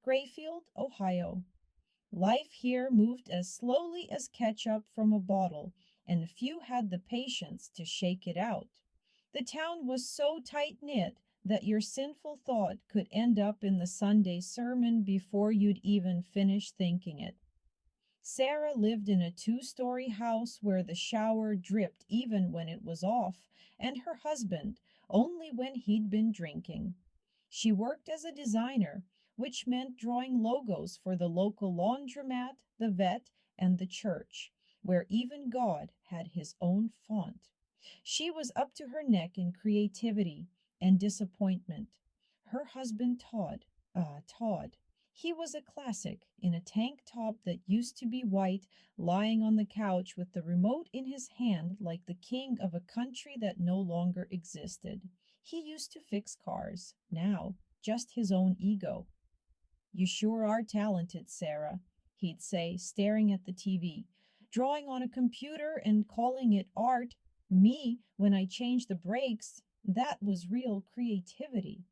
Grayfield, Ohio. Life here moved as slowly as ketchup from a bottle, and few had the patience to shake it out. The town was so tight knit that your sinful thought could end up in the Sunday sermon before you'd even finish thinking it. Sarah lived in a two-story house where the shower dripped even when it was off, and her husband only when he'd been drinking. She worked as a designer, which meant drawing logos for the local laundromat, the vet, and the church, where even God had his own font. She was up to her neck in creativity and disappointment. Her husband, Todd, he was a classic in a tank top that used to be white, lying on the couch with the remote in his hand like the king of a country that no longer existed. He used to fix cars. Now, just his own ego. "You sure are talented, Sarah," he'd say, staring at the TV. "Drawing on a computer and calling it art. Me, when I changed the brakes, that was real creativity."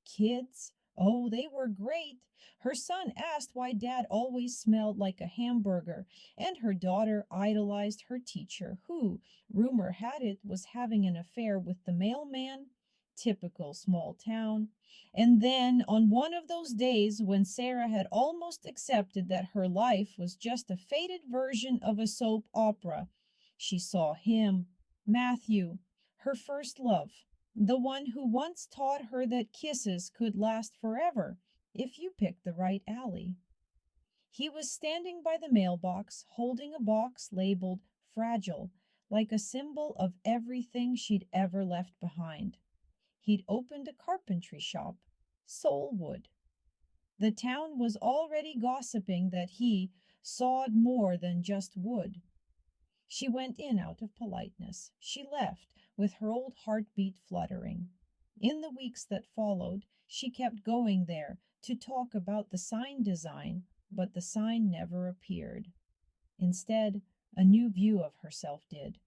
Kids? Oh, they were great. Her son asked why Dad always smelled like a hamburger, and her daughter idolized her teacher, who, rumor had it, was having an affair with the mailman. Typical small town. And then, on one of those days when Sarah had almost accepted that her life was just a faded version of a soap opera, she saw him, Matthew, her first love. The one who once taught her that kisses could last forever if you picked the right alley. He was standing by the mailbox, holding a box labeled "Fragile," like a symbol of everything she'd ever left behind. He'd opened a carpentry shop, Soulwood. The town was already gossiping that he sawed more than just wood. She went in out of politeness. She left with her old heartbeat fluttering. In the weeks that followed, she kept going there to talk about the sign design, but the sign never appeared. Instead, a new view of herself did.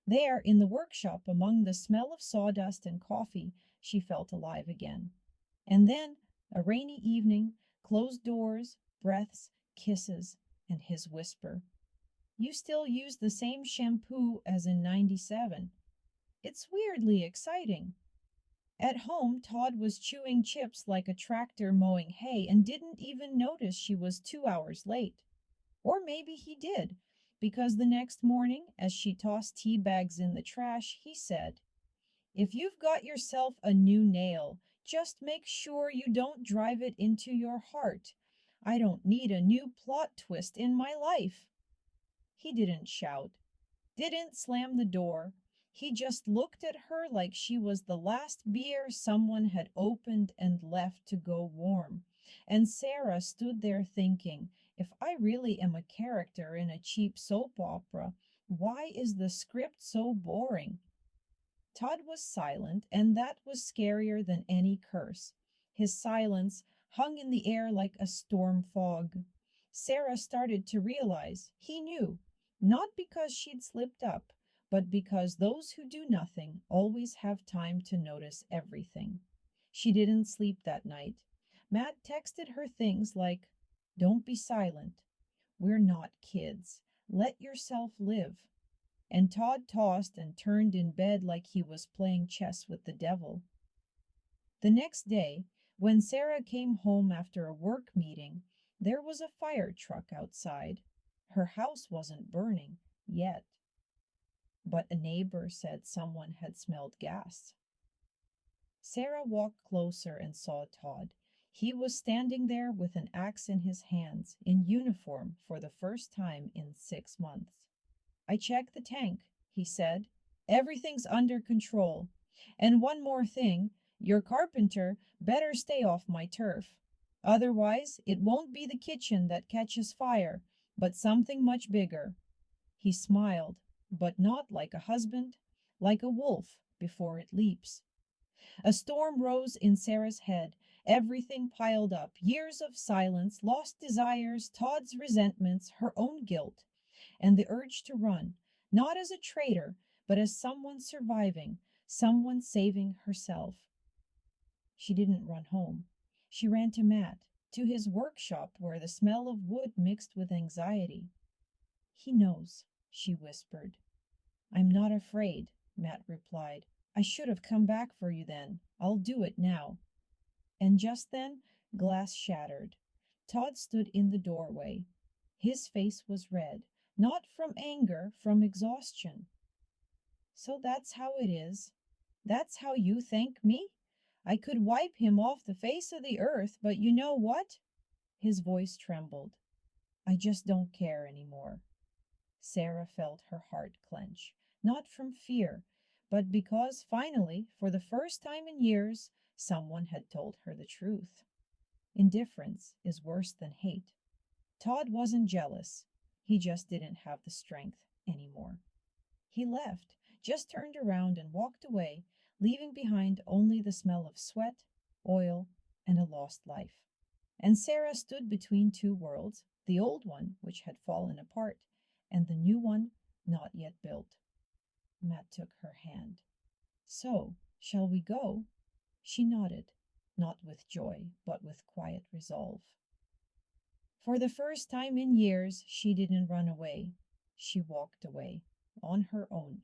There, in the workshop, among the smell of sawdust and coffee, she felt alive again. And then, a rainy evening, closed doors, breaths, kisses, and his whisper. "You still use the same shampoo as in '97. It's weirdly exciting." At home, Todd was chewing chips like a tractor mowing hay and didn't even notice she was 2 hours late. Or maybe he did, because the next morning, as she tossed tea bags in the trash, he said, "If you've got yourself a new nail, just make sure you don't drive it into your heart. I don't need a new plot twist in my life." He didn't shout, didn't slam the door. He just looked at her like she was the last beer someone had opened and left to go warm. And Sarah stood there thinking, if I really am a character in a cheap soap opera, why is the script so boring? Todd was silent, and that was scarier than any curse. His silence hung in the air like a storm fog. Sarah started to realize he knew, not because she'd slipped up, but because those who do nothing always have time to notice everything. She didn't sleep that night. Matt texted her things like, "Don't be silent. We're not kids. Let yourself live." And Todd tossed and turned in bed like he was playing chess with the devil. The next day, when Sarah came home after a work meeting, there was a fire truck outside. Her house wasn't burning yet, but a neighbor said someone had smelled gas. Sarah walked closer and saw Todd. He was standing there with an axe in his hands, in uniform for the first time in 6 months. "I checked the tank," he said. "Everything's under control. And one more thing, your carpenter better stay off my turf. Otherwise, it won't be the kitchen that catches fire, but something much bigger." He smiled, but not like a husband, like a wolf before it leaps. A storm rose in Sarah's head, everything piled up, years of silence, lost desires, Todd's resentments, her own guilt, and the urge to run, not as a traitor, but as someone surviving, someone saving herself. She didn't run home. She ran to Matt. to his workshop where the smell of wood mixed with anxiety. He knows, she whispered. I'm not afraid, Matt replied. I should have come back for you then. I'll do it now. And just then, glass shattered. Todd stood in the doorway. His face was red, not from anger, from exhaustion. So that's how it is. That's how you thank me? I could wipe him off the face of the earth, but you know what? His voice trembled. I just don't care anymore. Sarah felt her heart clench, not from fear, but because finally, for the first time in years, someone had told her the truth. Indifference is worse than hate. Todd wasn't jealous. He just didn't have the strength anymore. He left, just turned around and walked away, leaving behind only the smell of sweat, oil, and a lost life. And Sarah stood between two worlds, the old one, which had fallen apart, and the new one not yet built. Matt took her hand. So, shall we go? She nodded, not with joy, but with quiet resolve. For the first time in years, she didn't run away. She walked away, on her own,